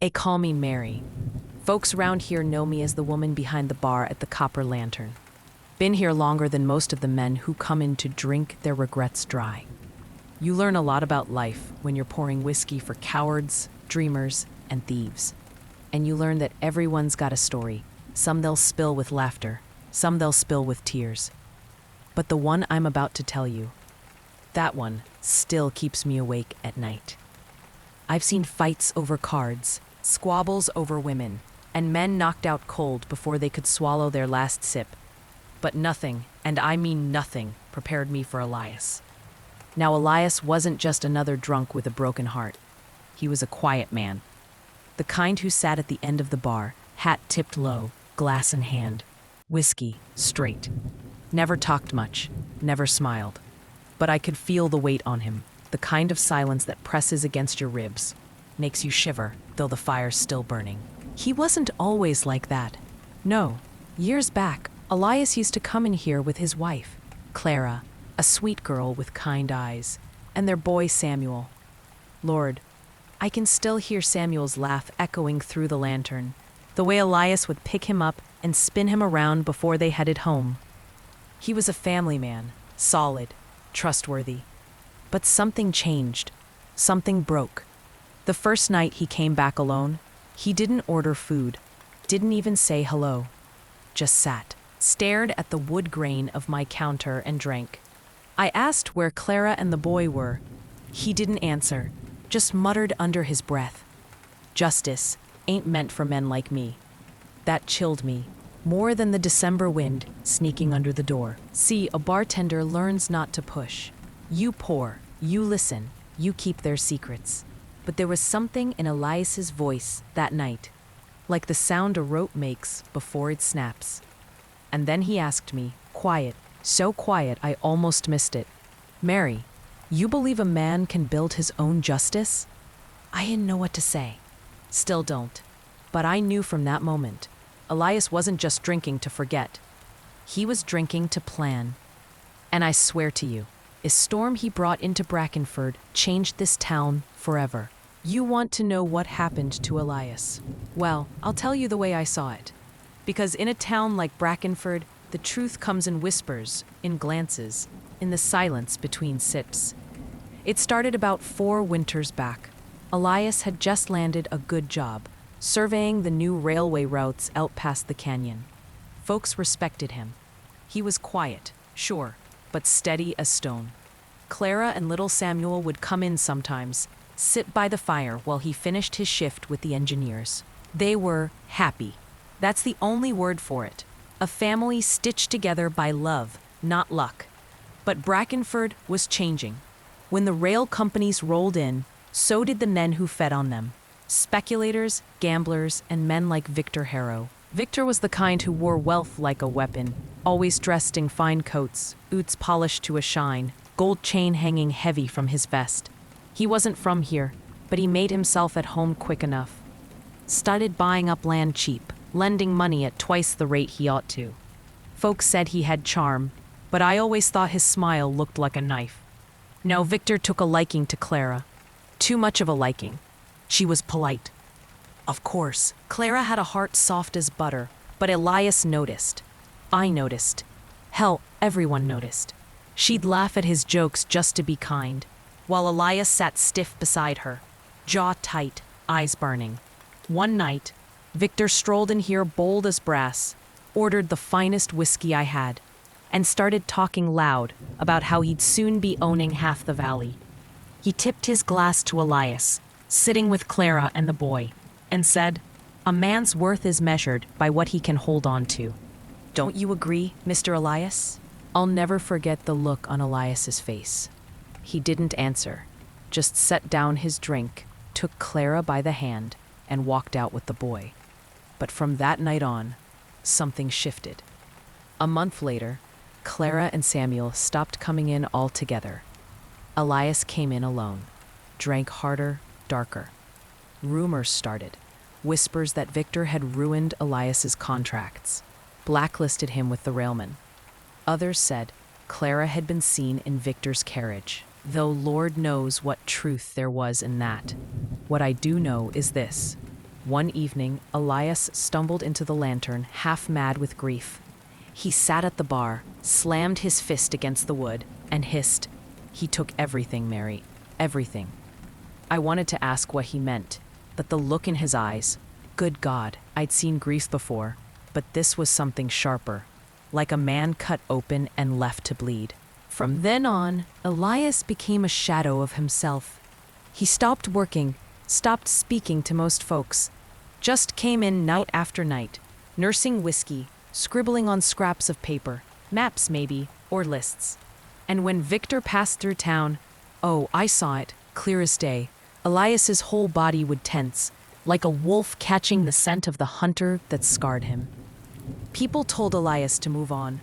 They call me Mary. Folks round here know me as the woman behind the bar at the Copper Lantern. Been here longer than most of the men who come in to drink their regrets dry. You learn a lot about life when you're pouring whiskey for cowards, dreamers, and thieves. And you learn that everyone's got a story. Some they'll spill with laughter, some they'll spill with tears. But the one I'm about to tell you, that one still keeps me awake at night. I've seen fights over cards, squabbles over women, and men knocked out cold before they could swallow their last sip. But nothing, and I mean nothing, prepared me for Elias. Now, Elias wasn't just another drunk with a broken heart. He was a quiet man. The kind who sat at the end of the bar, hat tipped low, glass in hand, whiskey straight. Never talked much, never smiled. But I could feel the weight on him, the kind of silence that presses against your ribs, makes you shiver, though the fire's still burning. He wasn't always like that. No, years back, Elias used to come in here with his wife, Clara, a sweet girl with kind eyes, and their boy Samuel. Lord, I can still hear Samuel's laugh echoing through the lantern, the way Elias would pick him up and spin him around before they headed home. He was a family man, solid, trustworthy. But something changed. Something broke. The first night he came back alone, he didn't order food, didn't even say hello. Just sat, stared at the wood grain of my counter and drank. I asked where Clara and the boy were. He didn't answer, just muttered under his breath. Justice ain't meant for men like me. That chilled me, more than the December wind sneaking under the door. See, a bartender learns not to push. You pour, you listen, you keep their secrets. But there was something in Elias's voice that night, like the sound a rope makes before it snaps. And then he asked me, quiet, so quiet I almost missed it. Mary, you believe a man can build his own justice? I didn't know what to say. Still don't. But I knew from that moment, Elias wasn't just drinking to forget. He was drinking to plan. And I swear to you, a storm he brought into Brackenford changed this town forever. You want to know what happened to Elias? Well, I'll tell you the way I saw it. Because in a town like Brackenford, the truth comes in whispers, in glances, in the silence between sips. It started about 4 winters back. Elias had just landed a good job, surveying the new railway routes out past the canyon. Folks respected him. He was quiet, sure, but steady as stone. Clara and little Samuel would come in sometimes, sit by the fire while he finished his shift with the engineers. They were happy. That's the only word for it. A family stitched together by love, not luck. But Brackenford was changing. When the rail companies rolled in, so did the men who fed on them. Speculators, gamblers, and men like Victor Harrow. Victor was the kind who wore wealth like a weapon, always dressed in fine coats, boots polished to a shine, gold chain hanging heavy from his vest. He wasn't from here, but he made himself at home quick enough. Started buying up land cheap, lending money at twice the rate he ought to. Folks said he had charm, but I always thought his smile looked like a knife. Now Victor took a liking to Clara. Too much of a liking. She was polite. Of course, Clara had a heart soft as butter, but Elias noticed. I noticed. Hell, everyone noticed. She'd laugh at his jokes just to be kind, while Elias sat stiff beside her, jaw tight, eyes burning. One night, Victor strolled in here bold as brass, ordered the finest whiskey I had, and started talking loud about how he'd soon be owning half the valley. He tipped his glass to Elias, sitting with Clara and the boy, and said, "A man's worth is measured by what he can hold on to. Don't you agree, Mr. Elias?" I'll never forget the look on Elias's face. He didn't answer, just set down his drink, took Clara by the hand, and walked out with the boy. But from that night on, something shifted. A month later, Clara and Samuel stopped coming in altogether. Elias came in alone, drank harder, darker. Rumors started, whispers that Victor had ruined Elias's contracts, blacklisted him with the railmen. Others said Clara had been seen in Victor's carriage, though Lord knows what truth there was in that. What I do know is this. One evening, Elias stumbled into the lantern, half mad with grief. He sat at the bar, slammed his fist against the wood, and hissed, "He took everything, Mary, everything." I wanted to ask what he meant, but the look in his eyes, good God, I'd seen grief before, but this was something sharper, like a man cut open and left to bleed. From then on, Elias became a shadow of himself. He stopped working, stopped speaking to most folks, just came in night after night, nursing whiskey, scribbling on scraps of paper, maps maybe, or lists. And when Victor passed through town, oh, I saw it, clear as day, Elias's whole body would tense, like a wolf catching the scent of the hunter that scarred him. People told Elias to move on.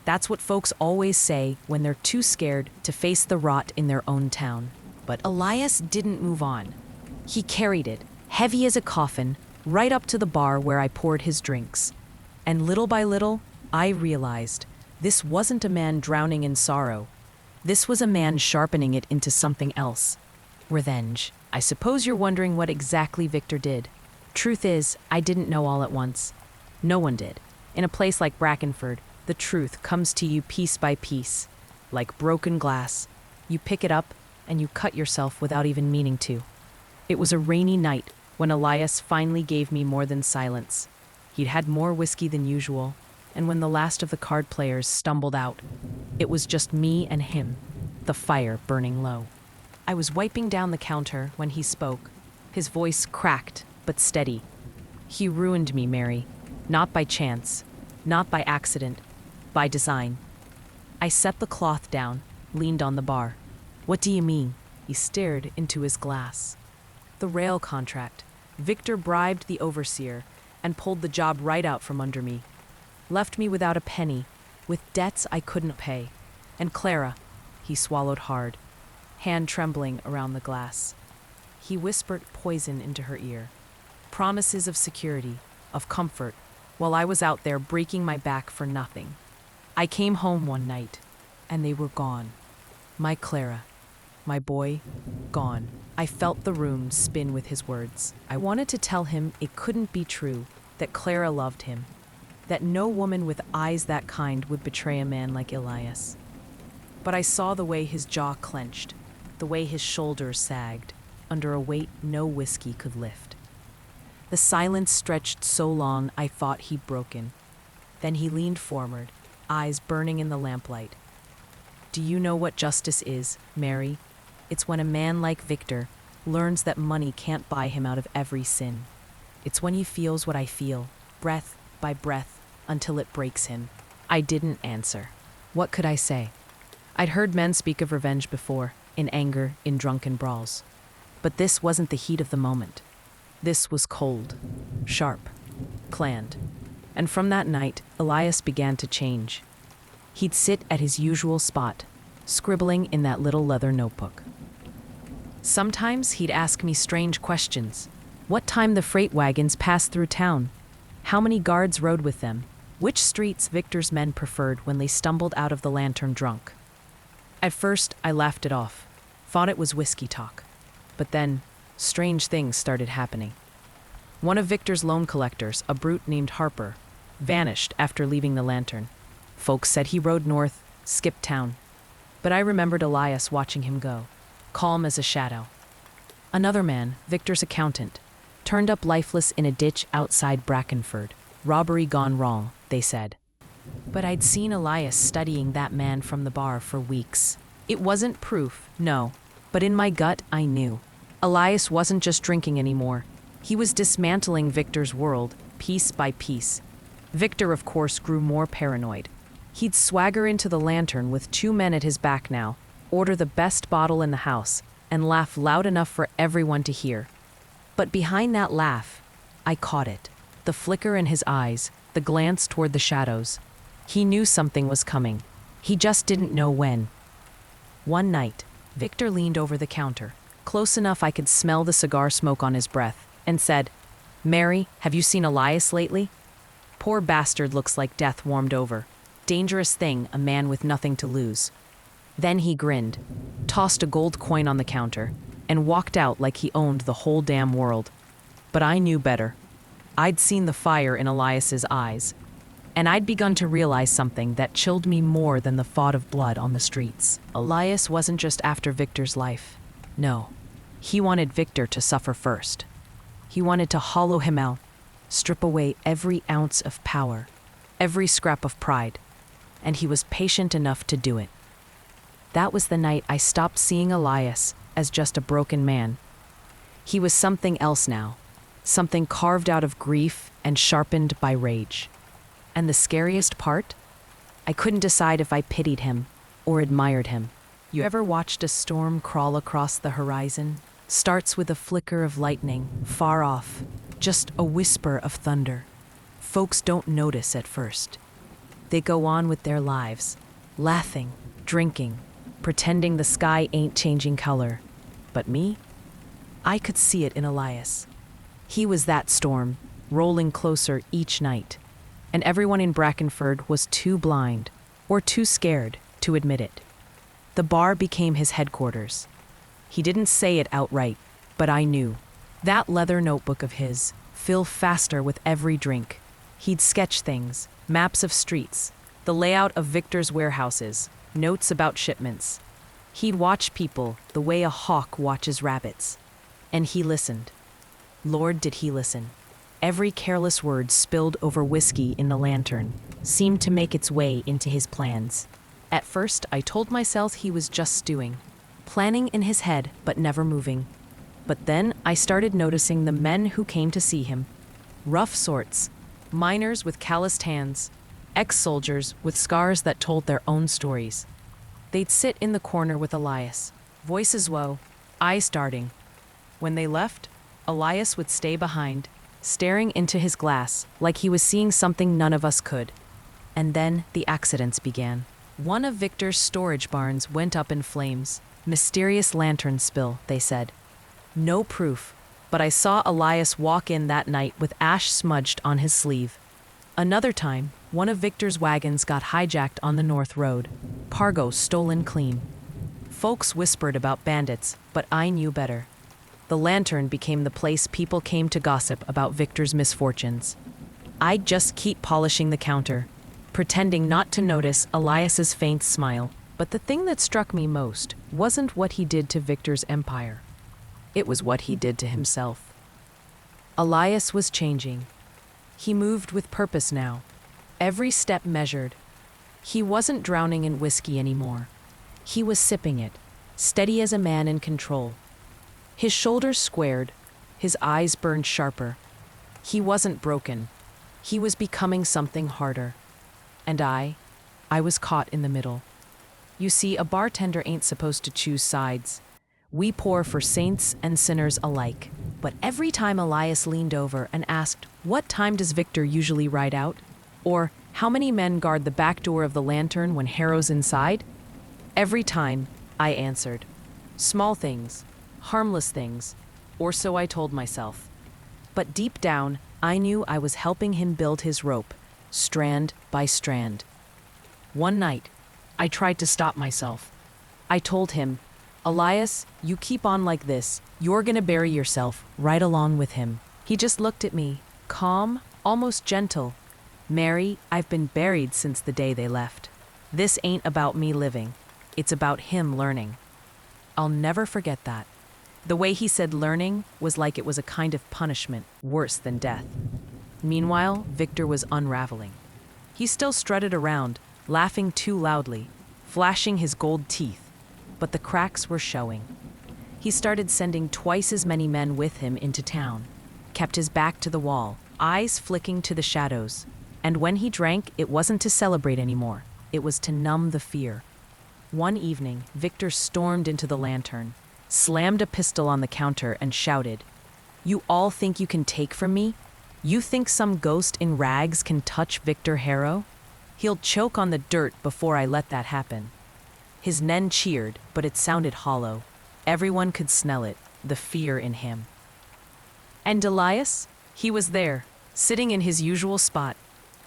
That's what folks always say when they're too scared to face the rot in their own town. But Elias didn't move on. He carried it, heavy as a coffin, right up to the bar where I poured his drinks. And little by little, I realized this wasn't a man drowning in sorrow. This was a man sharpening it into something else. Revenge. I suppose you're wondering what exactly Victor did. Truth is, I didn't know all at once. No one did. In a place like Brackenford, the truth comes to you piece by piece. Like broken glass, you pick it up and you cut yourself without even meaning to. It was a rainy night when Elias finally gave me more than silence. He'd had more whiskey than usual, and when the last of the card players stumbled out, it was just me and him, the fire burning low. I was wiping down the counter when he spoke, his voice cracked but steady. He ruined me, Mary, not by chance, not by accident, by design. I set the cloth down, leaned on the bar. What do you mean? He stared into his glass. The rail contract. Victor bribed the overseer and pulled the job right out from under me. Left me without a penny, with debts I couldn't pay. And Clara, he swallowed hard, hand trembling around the glass. He whispered poison into her ear. Promises of security, of comfort, while I was out there breaking my back for nothing. I came home one night, and they were gone. My Clara, my boy, gone. I felt the room spin with his words. I wanted to tell him it couldn't be true, that Clara loved him, that no woman with eyes that kind would betray a man like Elias. But I saw the way his jaw clenched, the way his shoulders sagged, under a weight no whiskey could lift. The silence stretched so long I thought he'd broken. Then he leaned forward, eyes burning in the lamplight. Do you know what justice is, Mary? It's when a man like Victor learns that money can't buy him out of every sin. It's when he feels what I feel, breath by breath, until it breaks him. I didn't answer. What could I say? I'd heard men speak of revenge before, in anger, in drunken brawls. But this wasn't the heat of the moment. This was cold, sharp, planned. And from that night, Elias began to change. He'd sit at his usual spot, scribbling in that little leather notebook. Sometimes he'd ask me strange questions. What time the freight wagons passed through town? How many guards rode with them? Which streets Victor's men preferred when they stumbled out of the lantern drunk? At first, I laughed it off, thought it was whiskey talk. But then, strange things started happening. One of Victor's loan collectors, a brute named Harper, vanished after leaving the lantern. Folks said he rode north, skipped town. But I remembered Elias watching him go, calm as a shadow. Another man, Victor's accountant, turned up lifeless in a ditch outside Brackenford. Robbery gone wrong, they said. But I'd seen Elias studying that man from the bar for weeks. It wasn't proof, no, but in my gut I knew. Elias wasn't just drinking anymore. He was dismantling Victor's world, piece by piece. Victor, of course, grew more paranoid. He'd swagger into the lantern with 2 men at his back now, order the best bottle in the house, and laugh loud enough for everyone to hear. But behind that laugh, I caught it. The flicker in his eyes, the glance toward the shadows. He knew something was coming. He just didn't know when. One night, Victor leaned over the counter, close enough I could smell the cigar smoke on his breath, and said, "Mary, have you seen Elias lately? Poor bastard looks like death warmed over. Dangerous thing, a man with nothing to lose." Then he grinned, tossed a gold coin on the counter, and walked out like he owned the whole damn world. But I knew better. I'd seen the fire in Elias's eyes, and I'd begun to realize something that chilled me more than the thought of blood on the streets. Elias wasn't just after Victor's life. No, he wanted Victor to suffer first. He wanted to hollow him out, strip away every ounce of power, every scrap of pride, and he was patient enough to do it. That was the night I stopped seeing Elias as just a broken man. He was something else now, something carved out of grief and sharpened by rage. And the scariest part? I couldn't decide if I pitied him or admired him. You ever watched a storm crawl across the horizon? Starts with a flicker of lightning, far off, just a whisper of thunder. Folks don't notice at first. They go on with their lives, laughing, drinking, pretending the sky ain't changing color. But me? I could see it in Elias. He was that storm, rolling closer each night. And everyone in Brackenford was too blind or too scared to admit it. The bar became his headquarters. He didn't say it outright, but I knew. That leather notebook of his filled faster with every drink. He'd sketch things, maps of streets, the layout of Victor's warehouses, notes about shipments. He'd watch people the way a hawk watches rabbits. And he listened. Lord, did he listen. Every careless word spilled over whiskey in the lantern seemed to make its way into his plans. At first, I told myself he was just stewing, planning in his head but never moving. But then I started noticing the men who came to see him. Rough sorts, miners with calloused hands, ex-soldiers with scars that told their own stories. They'd sit in the corner with Elias, voices low, eyes darting. When they left, Elias would stay behind, staring into his glass like he was seeing something none of us could. And then the accidents began. One of Victor's storage barns went up in flames. Mysterious lantern spill, they said. No proof, but I saw Elias walk in that night with ash smudged on his sleeve. Another time, one of Victor's wagons got hijacked on the North Road. Cargo stolen clean. Folks whispered about bandits, but I knew better. The lantern became the place people came to gossip about Victor's misfortunes. I'd just keep polishing the counter, pretending not to notice Elias's faint smile. But the thing that struck me most wasn't what he did to Victor's empire. It was what he did to himself. Elias was changing. He moved with purpose now, every step measured. He wasn't drowning in whiskey anymore. He was sipping it, steady as a man in control. His shoulders squared, his eyes burned sharper. He wasn't broken. He was becoming something harder. And I was caught in the middle. You see, a bartender ain't supposed to choose sides. We pour for saints and sinners alike. But every time Elias leaned over and asked, "What time does Victor usually ride out?" Or, "How many men guard the back door of the lantern when Harrow's inside?" Every time, I answered, "Small things, harmless things," or so I told myself. But deep down, I knew I was helping him build his rope, strand by strand. One night, I tried to stop myself. I told him, "Elias, you keep on like this, you're gonna bury yourself right along with him." He just looked at me, calm, almost gentle. "Mary, I've been buried since the day they left. This ain't about me living. It's about him learning." I'll never forget that. The way he said learning was like it was a kind of punishment worse than death. Meanwhile, Victor was unraveling. He still strutted around, laughing too loudly, flashing his gold teeth, but the cracks were showing. He started sending twice as many men with him into town, kept his back to the wall, eyes flicking to the shadows. And when he drank, it wasn't to celebrate anymore. It was to numb the fear. One evening, Victor stormed into the lantern, slammed a pistol on the counter and shouted, "You all think you can take from me? You think some ghost in rags can touch Victor Harrow? He'll choke on the dirt before I let that happen." His men cheered, but it sounded hollow. Everyone could smell it, the fear in him. And Elias? He was there, sitting in his usual spot.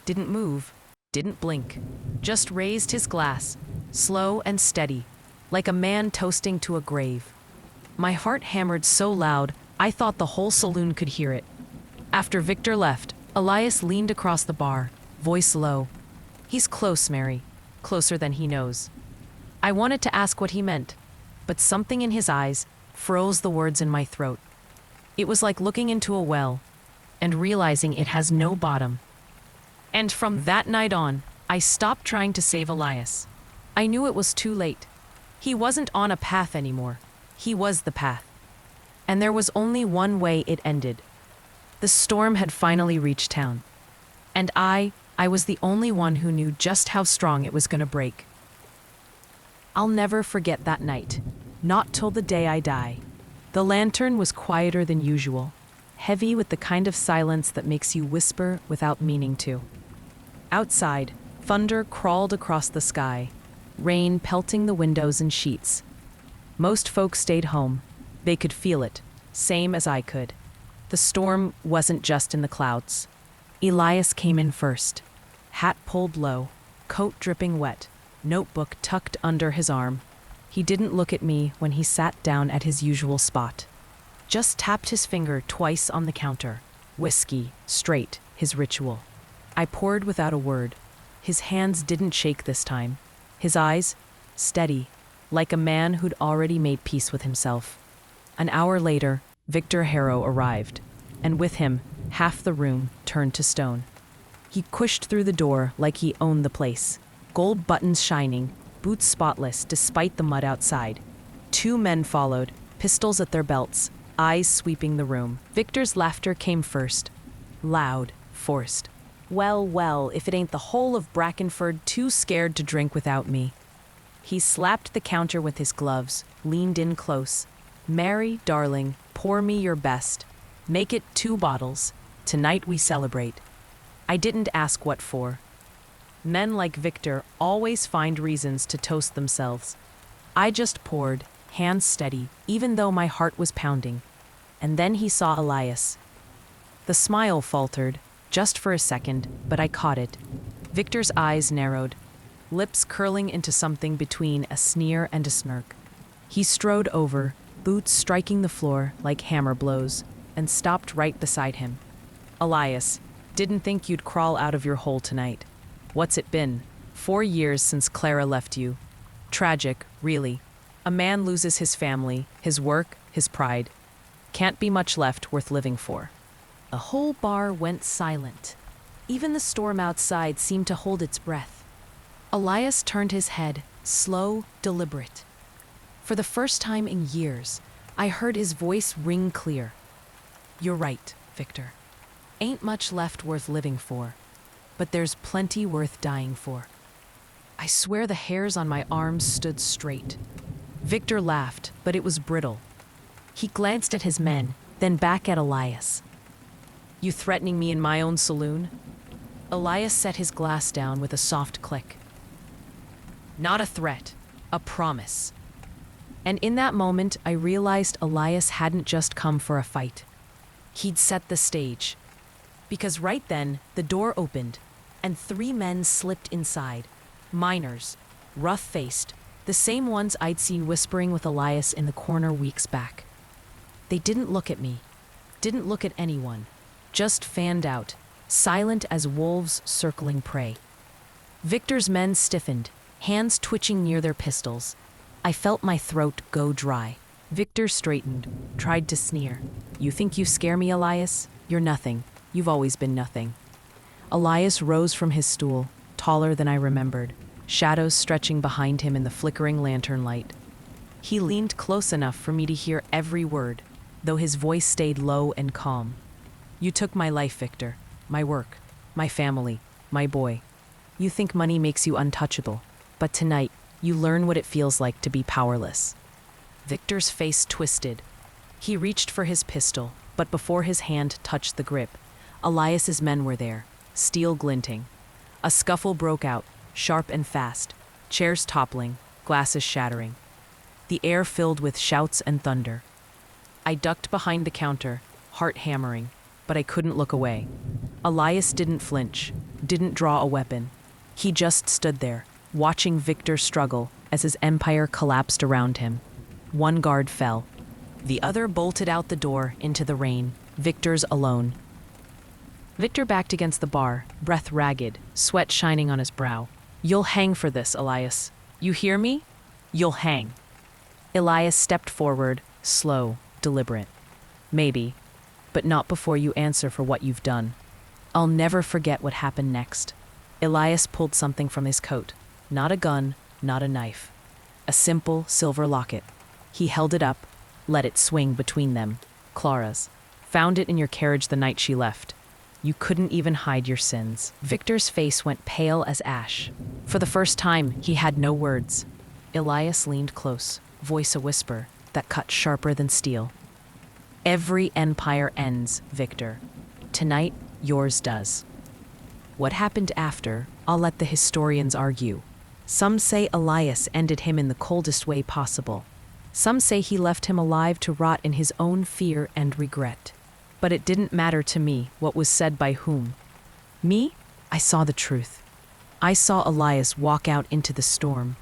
Didn't move, didn't blink, just raised his glass, slow and steady, like a man toasting to a grave. My heart hammered so loud, I thought the whole saloon could hear it. After Victor left, Elias leaned across the bar, voice low. He's close, Mary. Closer than he knows. I wanted to ask what he meant, but something in his eyes froze the words in my throat. It was like looking into a well and realizing it has no bottom. And from that night on, I stopped trying to save Elias. I knew it was too late. He wasn't on a path anymore. He was the path. And there was only one way it ended. The storm had finally reached town. And I was the only one who knew just how strong it was going to break. I'll never forget that night. Not till the day I die. The lantern was quieter than usual, heavy with the kind of silence that makes you whisper without meaning to. Outside, thunder crawled across the sky, rain pelting the windows and sheets. Most folks stayed home. They could feel it, same as I could. The storm wasn't just in the clouds. Elias came in first, hat pulled low, coat dripping wet, notebook tucked under his arm. He didn't look at me when he sat down at his usual spot. Just tapped his finger twice on the counter. Whiskey, straight, his ritual. I poured without a word. His hands didn't shake this time. His eyes, steady, like a man who'd already made peace with himself. An hour later, Victor Harrow arrived, and with him, half the room turned to stone. He pushed through the door like he owned the place, gold buttons shining, boots spotless despite the mud outside. 2 men followed, pistols at their belts, eyes sweeping the room. Victor's laughter came first, loud, forced. Well, if it ain't the whole of Brackenford too scared to drink without me. He slapped the counter with his gloves, leaned in close. Mary, darling, pour me your best. Make it 2 bottles. Tonight we celebrate. I didn't ask what for. Men like Victor always find reasons to toast themselves. I just poured, hands steady, even though my heart was pounding. And then he saw Elias. The smile faltered, just for a second, but I caught it. Victor's eyes narrowed, lips curling into something between a sneer and a smirk. He strode over, boots striking the floor like hammer blows, and stopped right beside him. Elias, didn't think you'd crawl out of your hole tonight. What's it been? 4 years since Clara left you. Tragic, really. A man loses his family, his work, his pride. Can't be much left worth living for. The whole bar went silent. Even the storm outside seemed to hold its breath. Elias turned his head, slow, deliberate. For the first time in years, I heard his voice ring clear. You're right, Victor. Ain't much left worth living for, but there's plenty worth dying for. I swear the hairs on my arms stood straight. Victor laughed, but it was brittle. He glanced at his men, then back at Elias. You threatening me in my own saloon? Elias set his glass down with a soft click. Not a threat, a promise. And in that moment, I realized Elias hadn't just come for a fight. He'd set the stage. Because right then, the door opened, and 3 men slipped inside. Miners, rough-faced, the same ones I'd seen whispering with Elias in the corner weeks back. They didn't look at me, didn't look at anyone, just fanned out, silent as wolves circling prey. Victor's men stiffened, hands twitching near their pistols. I felt my throat go dry. Victor straightened, tried to sneer. You think you scare me, Elias? You're nothing. You've always been nothing. Elias rose from his stool, taller than I remembered, shadows stretching behind him in the flickering lantern light. He leaned close enough for me to hear every word, though his voice stayed low and calm. You took my life, Victor, my work, my family, my boy. You think money makes you untouchable, but tonight, you learn what it feels like to be powerless. Victor's face twisted. He reached for his pistol, but before his hand touched the grip, Elias's men were there, steel glinting. A scuffle broke out, sharp and fast, chairs toppling, glasses shattering. The air filled with shouts and thunder. I ducked behind the counter, heart hammering, but I couldn't look away. Elias didn't flinch, didn't draw a weapon. He just stood there, watching Victor struggle as his empire collapsed around him. One guard fell. The other bolted out the door into the rain, Victor's alone. Victor backed against the bar, breath ragged, sweat shining on his brow. "You'll hang for this, Elias. You hear me? You'll hang." Elias stepped forward, slow, deliberate. "Maybe, but not before you answer for what you've done. I'll never forget what happened next." Elias pulled something from his coat. Not a gun, not a knife. A simple silver locket. He held it up, let it swing between them. "Clara's. Found it in your carriage the night she left. You couldn't even hide your sins." Victor's face went pale as ash. For the first time, he had no words. Elias leaned close, voice a whisper that cut sharper than steel. "Every empire ends, Victor. Tonight, yours does." What happened after, I'll let the historians argue. Some say Elias ended him in the coldest way possible. Some say he left him alive to rot in his own fear and regret. But it didn't matter to me what was said by whom. Me, I saw the truth. I saw Elias walk out into the storm,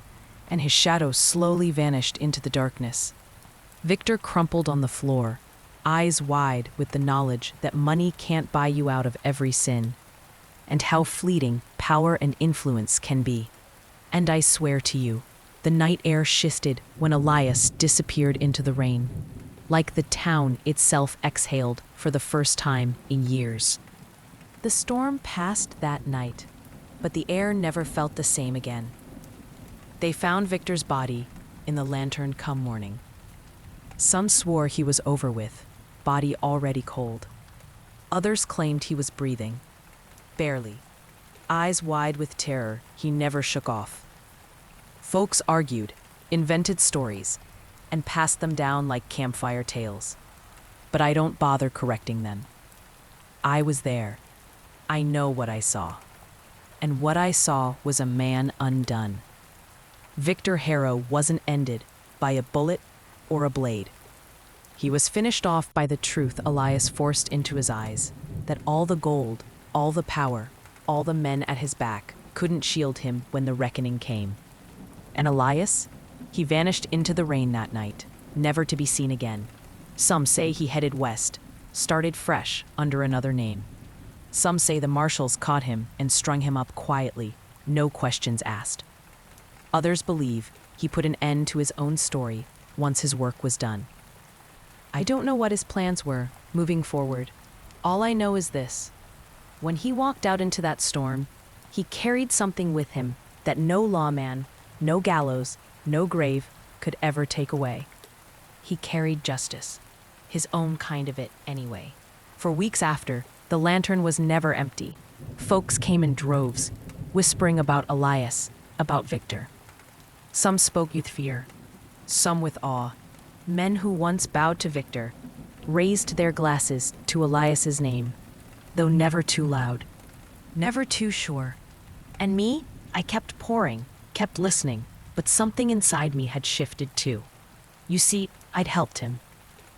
and his shadow slowly vanished into the darkness. Victor crumpled on the floor, eyes wide with the knowledge that money can't buy you out of every sin, and how fleeting power and influence can be. And I swear to you, the night air shifted when Elias disappeared into the rain, like the town itself exhaled for the first time in years. The storm passed that night, but the air never felt the same again. They found Victor's body in the lantern come morning. Some swore he was over with, body already cold. Others claimed he was breathing. Barely. Eyes wide with terror he never shook off. Folks argued, invented stories, and passed them down like campfire tales. But I don't bother correcting them. I was there. I know what I saw. And what I saw was a man undone. Victor Harrow wasn't ended by a bullet or a blade. He was finished off by the truth Elias forced into his eyes, that all the gold, all the power, all the men at his back couldn't shield him when the reckoning came. And Elias? He vanished into the rain that night, never to be seen again. Some say he headed west, started fresh under another name. Some say the marshals caught him and strung him up quietly, no questions asked. Others believe he put an end to his own story once his work was done. I don't know what his plans were, moving forward. All I know is this. When he walked out into that storm, he carried something with him that no lawman, no gallows, no grave could ever take away. He carried justice, his own kind of it anyway. For weeks after, the lantern was never empty. Folks came in droves, whispering about Elias, about Victor. Some spoke with fear, some with awe. Men who once bowed to Victor raised their glasses to Elias's name, though never too loud, never too sure. And me, I kept pouring, kept listening, but something inside me had shifted too. You see, I'd helped him.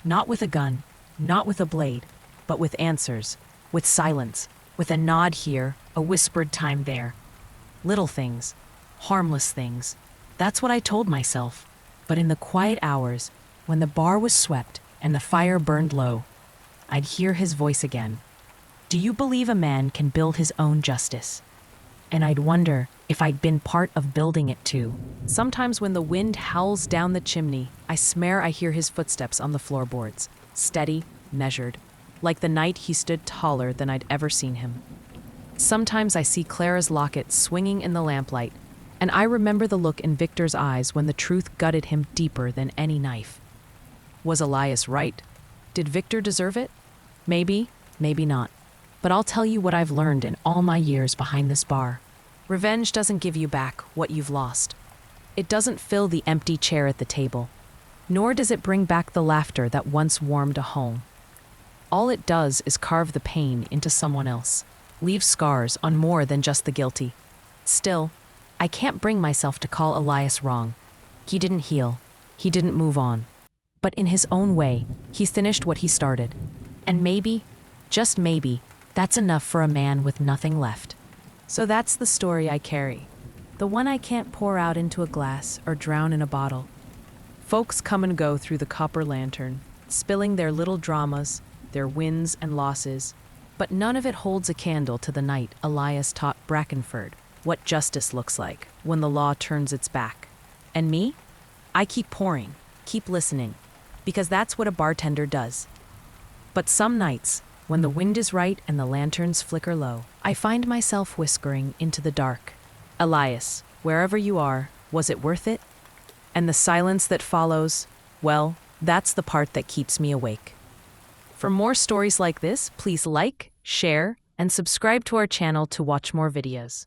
Not with a gun, not with a blade, but with answers, with silence, with a nod here, a whispered time there. Little things, harmless things. That's what I told myself. But in the quiet hours, when the bar was swept and the fire burned low, I'd hear his voice again. Do you believe a man can build his own justice? And I'd wonder if I'd been part of building it too. Sometimes when the wind howls down the chimney, I swear I hear his footsteps on the floorboards, steady, measured, like the night he stood taller than I'd ever seen him. Sometimes I see Clara's locket swinging in the lamplight, and I remember the look in Victor's eyes when the truth gutted him deeper than any knife. Was Elias right? Did Victor deserve it? Maybe, maybe not. But I'll tell you what I've learned in all my years behind this bar. Revenge doesn't give you back what you've lost. It doesn't fill the empty chair at the table, nor does it bring back the laughter that once warmed a home. All it does is carve the pain into someone else, leave scars on more than just the guilty. Still, I can't bring myself to call Elias wrong. He didn't heal. He didn't move on. But in his own way, he's finished what he started. And maybe, just maybe, that's enough for a man with nothing left. So that's the story I carry. The one I can't pour out into a glass or drown in a bottle. Folks come and go through the copper lantern, spilling their little dramas, their wins and losses, But none of it holds a candle to the night Elias taught Brackenford what justice looks like when the law turns its back. And me? I keep pouring, keep listening, because that's what a bartender does. But some nights, when the wind is right and the lanterns flicker low, I find myself whispering into the dark, "Elias, wherever you are, was it worth it?" And the silence that follows, well, that's the part that keeps me awake. For more stories like this, please like, share, and subscribe to our channel to watch more videos.